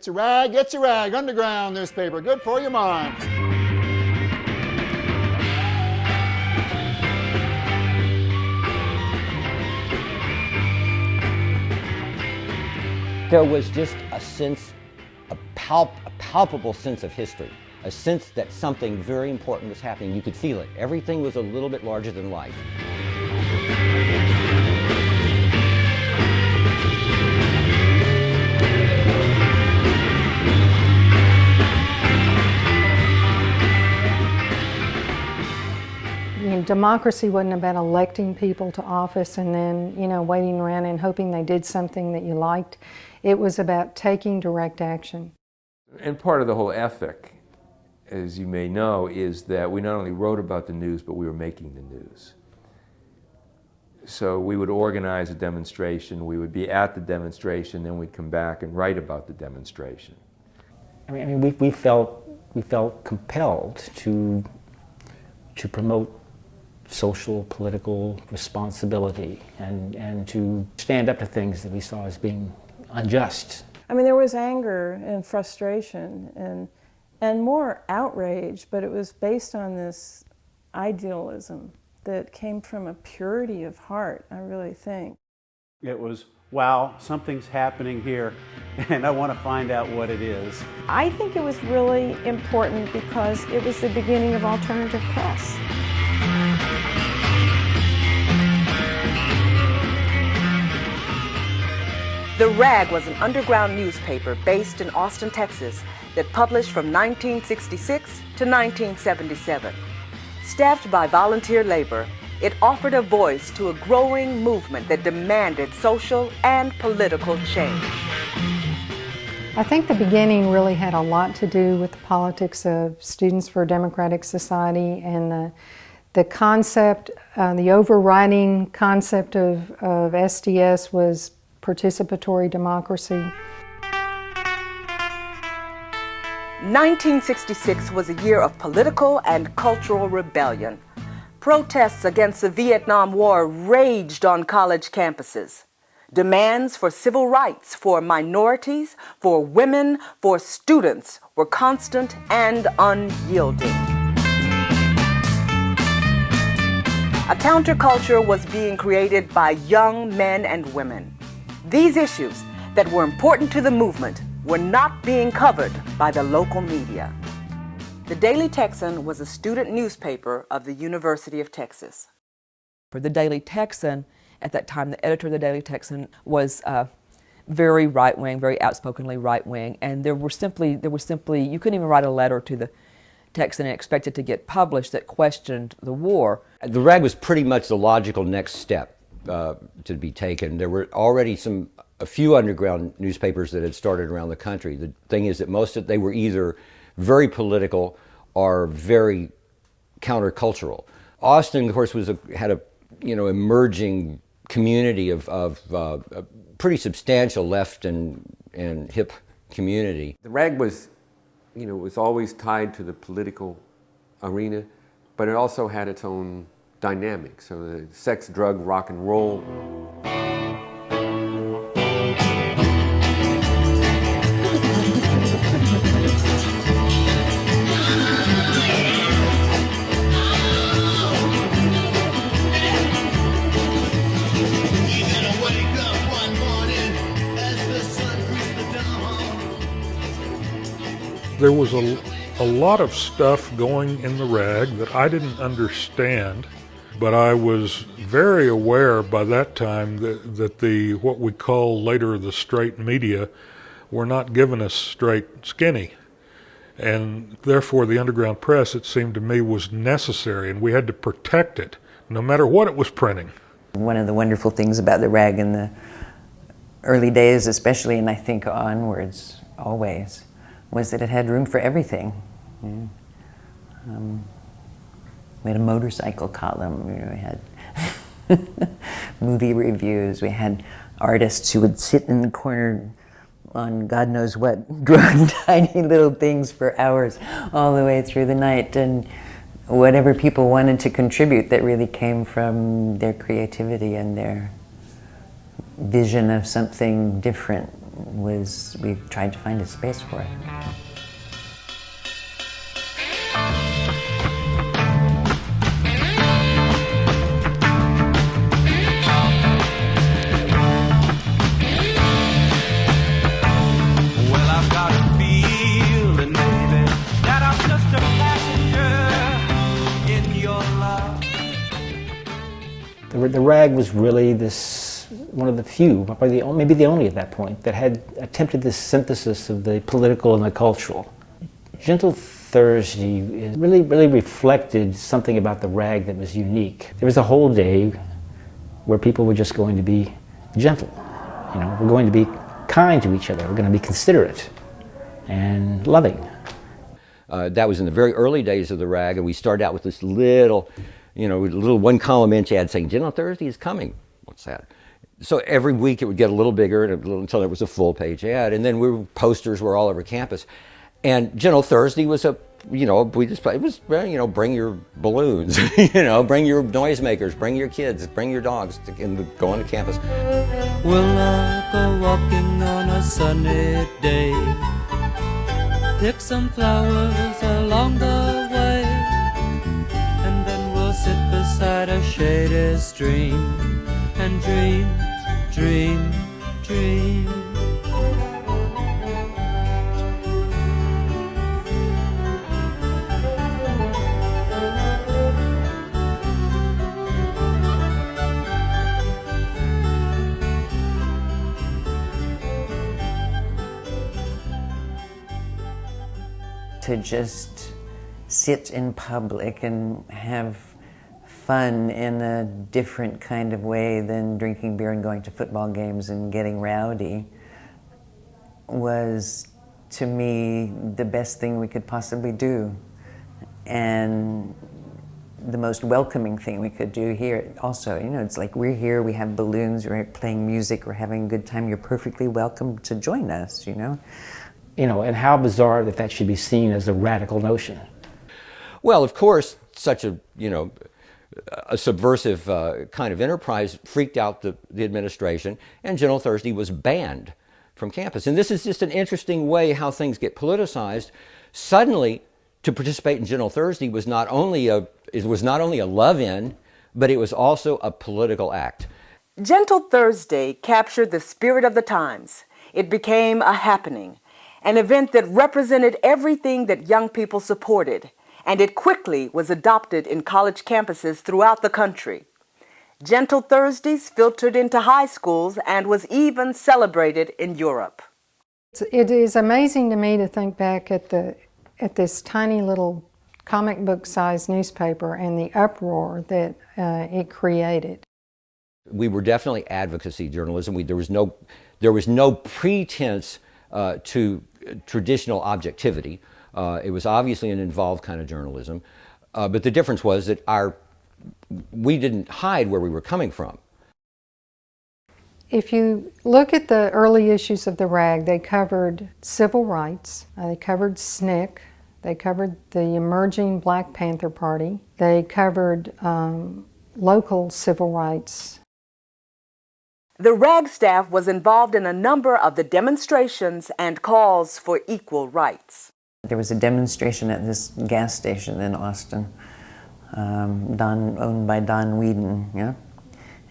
It's a rag, it's a rag, underground newspaper, good for your mind. There was just a sense, a palpable sense of history, a sense that something very important was happening. You could feel it. Everything was a little bit larger than life. Democracy wasn't about electing people to office and then, waiting around and hoping they did something that you liked. It was about taking direct action. And part of the whole ethic, as you may know, is that we not only wrote about the news, but we were making the news. So we would organize a demonstration, we would be at the demonstration, then we'd come back and write about the demonstration. We felt compelled to promote social, political responsibility and to stand up to things that we saw as being unjust. There was anger and frustration and more outrage, but it was based on this idealism that came from a purity of heart, I really think. It was, wow, something's happening here, and I want to find out what it is. I think it was really important because it was the beginning of alternative press. The Rag was an underground newspaper based in Austin, Texas, that published from 1966 to 1977. Staffed by volunteer labor, it offered a voice to a growing movement that demanded social and political change. I think the beginning really had a lot to do with the politics of Students for a Democratic Society and the concept, the overriding concept of SDS was participatory democracy. 1966 was a year of political and cultural rebellion. Protests against the Vietnam War raged on college campuses. Demands for civil rights for minorities, for women, for students were constant and unyielding. A counterculture was being created by young men and women. These issues that were important to the movement were not being covered by the local media. The Daily Texan was a student newspaper of the University of Texas. For the Daily Texan, at that time, the editor of the Daily Texan was very right-wing, very outspokenly right-wing, and there were simply, you couldn't even write a letter to the Texan and expect it to get published that questioned the war. The Rag was pretty much the logical next step to be taken. There were already a few underground newspapers that had started around the country. The thing is that they were either very political or very countercultural. Austin, of course, had a emerging community of a pretty substantial left and hip community. The Rag was, was always tied to the political arena, but it also had its own dynamic. So the sex, drug, rock and roll. There was a lot of stuff going in the Rag that I didn't understand, but I was very aware by that time that the what we call later the straight media were not giving us straight skinny. And therefore the underground press, it seemed to me, was necessary, and we had to protect it, no matter what it was printing. One of the wonderful things about the Rag in the early days especially, and I think onwards always, was that it had room for everything. We had a motorcycle column, we had movie reviews, we had artists who would sit in the corner on God knows what, drawing tiny little things for hours all the way through the night, and whatever people wanted to contribute that really came from their creativity and their vision of something different we tried to find a space for it. The rag was really one of the few, probably maybe the only at that point, that had attempted this synthesis of the political and the cultural. Gentle Thursday really reflected something about the rag that was unique. There was a whole day where people were just going to be gentle. We're going to be kind to each other. We're going to be considerate and loving. That was in the very early days of the rag, and we started out with this little one-column inch ad saying, Gentle Thursday is coming. What's that? So every week it would get a little bigger until there was a full-page ad, and then posters were all over campus. And Gentle Thursday was bring your balloons, bring your noisemakers, bring your kids, bring your dogs, and go on to campus. We'll go walking on a sunny day, pick some flowers along the way, and then we'll sit beside a shady stream and dream, dream, dream. To just sit in public and have fun in a different kind of way than drinking beer and going to football games and getting rowdy was, to me, the best thing we could possibly do. And the most welcoming thing we could do here also. It's like we're here, we have balloons, we're playing music, we're having a good time. You're perfectly welcome to join us, And how bizarre that should be seen as a radical notion. Well, of course, such a subversive kind of enterprise freaked out the administration, and Gentle Thursday was banned from campus. And this is just an interesting way how things get politicized. Suddenly, to participate in Gentle Thursday was not only a love-in, but it was also a political act. Gentle Thursday captured the spirit of the times. It became a happening, an event that represented everything that young people supported, and it quickly was adopted in college campuses throughout the country. Gentle Thursdays filtered into high schools and was even celebrated in Europe. It is amazing to me to think back at this tiny little comic book-sized newspaper and the uproar that it created. We were definitely advocacy journalism. There was no pretense to traditional objectivity. It was obviously an involved kind of journalism, but the difference was that we didn't hide where we were coming from. If you look at the early issues of the rag, they covered civil rights, they covered SNCC, they covered the emerging Black Panther Party, they covered local civil rights. The rag staff was involved in a number of the demonstrations and calls for equal rights. There was a demonstration at this gas station in Austin, owned by Don Whedon,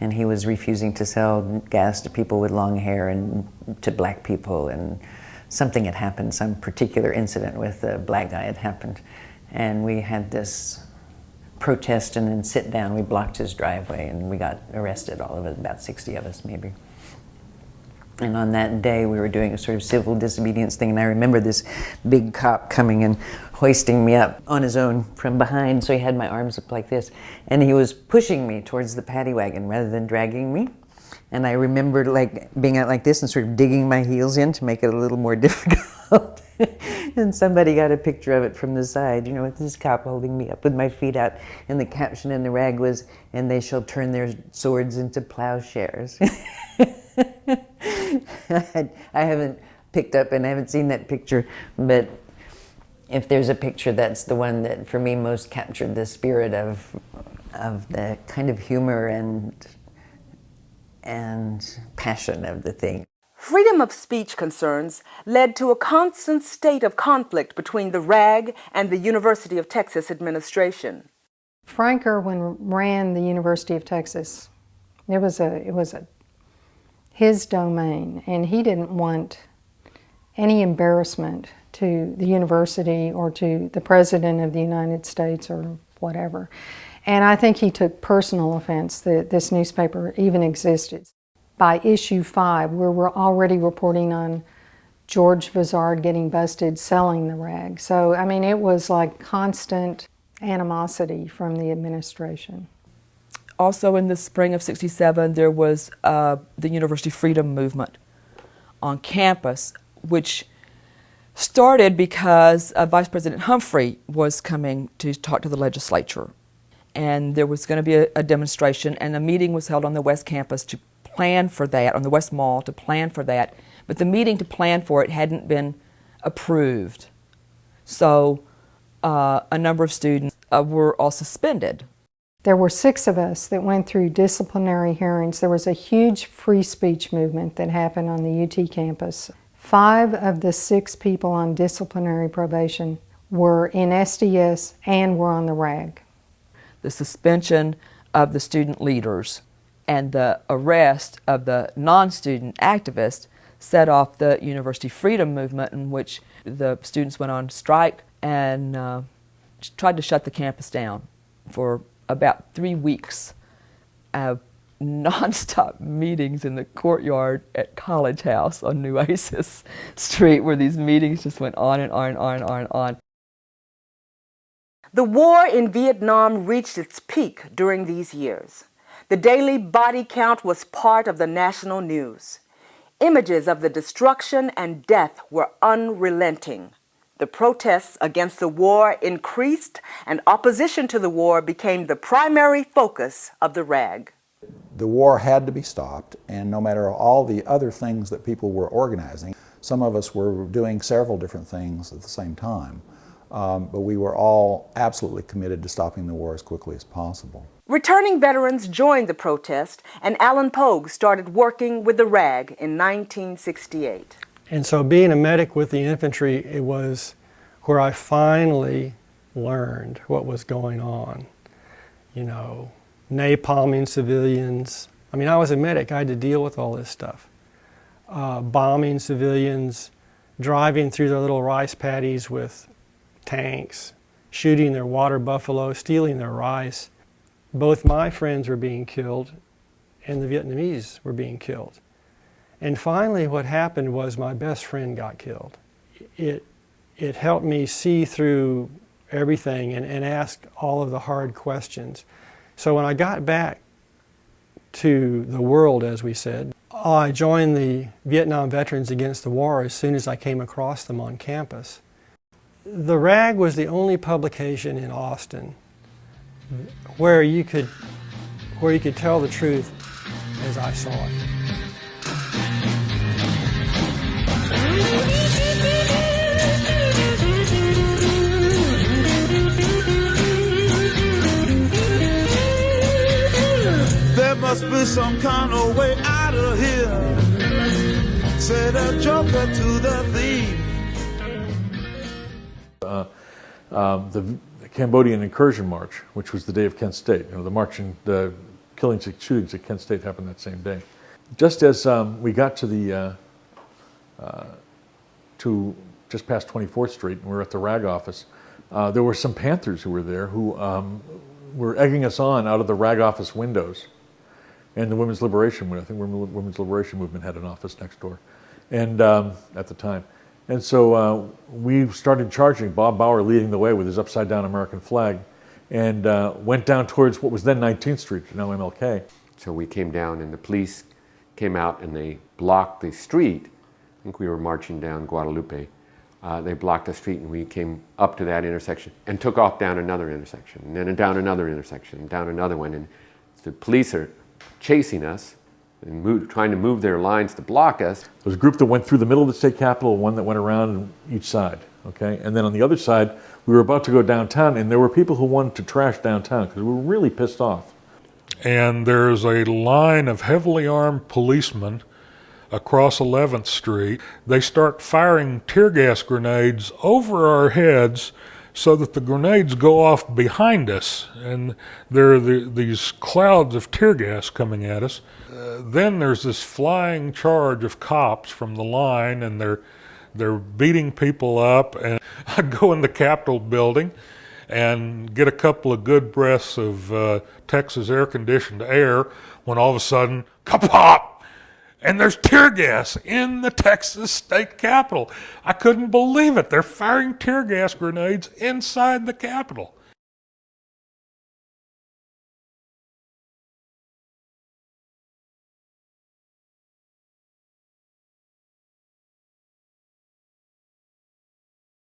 and he was refusing to sell gas to people with long hair and to black people, and something had happened, some particular incident with a black guy had happened, and we had this protest and then sit down. We blocked his driveway and we got arrested, all of us, about 60 of us maybe. And on that day we were doing a sort of civil disobedience thing, and I remember this big cop coming and hoisting me up on his own from behind, so he had my arms up like this, and he was pushing me towards the paddy wagon rather than dragging me. And I remember being out like this and sort of digging my heels in to make it a little more difficult. And somebody got a picture of it from the side, with this cop holding me up with my feet out. And the caption in the rag was, "And they shall turn their swords into plowshares." I haven't picked up and I haven't seen that picture, but if there's a picture, that's the one that for me most captured the spirit of the kind of humor and passion of the thing. Freedom of speech concerns led to a constant state of conflict between the RAG and the University of Texas administration. Frank Irwin ran the University of Texas. It was his domain, and he didn't want any embarrassment to the university or to the President of the United States or whatever. And I think he took personal offense that this newspaper even existed. By issue 5, we were already reporting on George Vizard getting busted selling the rag. So, I mean, it was like constant animosity from the administration. Also in the spring of '67, there was the University Freedom Movement on campus, which started because Vice President Humphrey was coming to talk to the legislature. And there was going to be a demonstration, and a meeting was held on the West Campus to plan for that, on the West Mall to plan for that. But the meeting to plan for it hadn't been approved. So a number of students were all suspended. There were 6 of us that went through disciplinary hearings. There was a huge free speech movement that happened on the UT campus. 5 of the 6 people on disciplinary probation were in SDS and were on the RAG. The suspension of the student leaders and the arrest of the non-student activists set off the University Freedom Movement, in which the students went on strike and tried to shut the campus down for about 3 weeks of non-stop meetings in the courtyard at College House on Nueces Street, where these meetings just went on and on and on and on and on. The war in Vietnam reached its peak during these years. The daily body count was part of the national news. Images of the destruction and death were unrelenting. The protests against the war increased, and opposition to the war became the primary focus of the RAG. The war had to be stopped, and no matter all the other things that people were organizing, some of us were doing several different things at the same time, but we were all absolutely committed to stopping the war as quickly as possible. Returning veterans joined the protest, and Alan Pogue started working with the RAG in 1968. And so being a medic with the infantry, it was where I finally learned what was going on. You know, napalming civilians. I mean, I was a medic, I had to deal with all this stuff. Bombing civilians, driving through their little rice paddies with tanks, shooting their water buffalo, stealing their rice. Both my friends were being killed and the Vietnamese were being killed. And finally what happened was my best friend got killed. It helped me see through everything and ask all of the hard questions. So when I got back to the world, as we said, I joined the Vietnam Veterans Against the War as soon as I came across them on campus. The RAG was the only publication in Austin where you could tell the truth as I saw it. There must be some kind of way out of here, said a joker to the thief. The Cambodian Incursion March, which was the day of Kent State. You know, the killings, shootings at Kent State happened that same day. Just as we got to just past 24th Street, and we were at the RAG office, there were some Panthers who were there who were egging us on out of the RAG office windows. And the Women's Liberation Movement, I think the Women's Liberation Movement had an office next door, and at the time. And so we started charging, Bob Bauer leading the way with his upside-down American flag, and went down towards what was then 19th Street, now MLK. So we came down and the police came out and they blocked the street. I think we were marching down Guadalupe. They blocked the street and we came up to that intersection and took off down another intersection, and then down another intersection, and down another one. And the police are chasing us and trying to move their lines to block us. There was a group that went through the middle of the state capitol, one that went around each side, okay? And then on the other side, we were about to go downtown, and there were people who wanted to trash downtown because we were really pissed off. And there's a line of heavily armed policemen across 11th Street. They start firing tear gas grenades over our heads so that the grenades go off behind us, and there are these clouds of tear gas coming at us. Then there's this flying charge of cops from the line, and they're beating people up, and I go in the Capitol building and get a couple of good breaths of Texas air-conditioned air when all of a sudden, kapop! And there's tear gas in the Texas state capitol. I couldn't believe it. They're firing tear gas grenades inside the Capitol.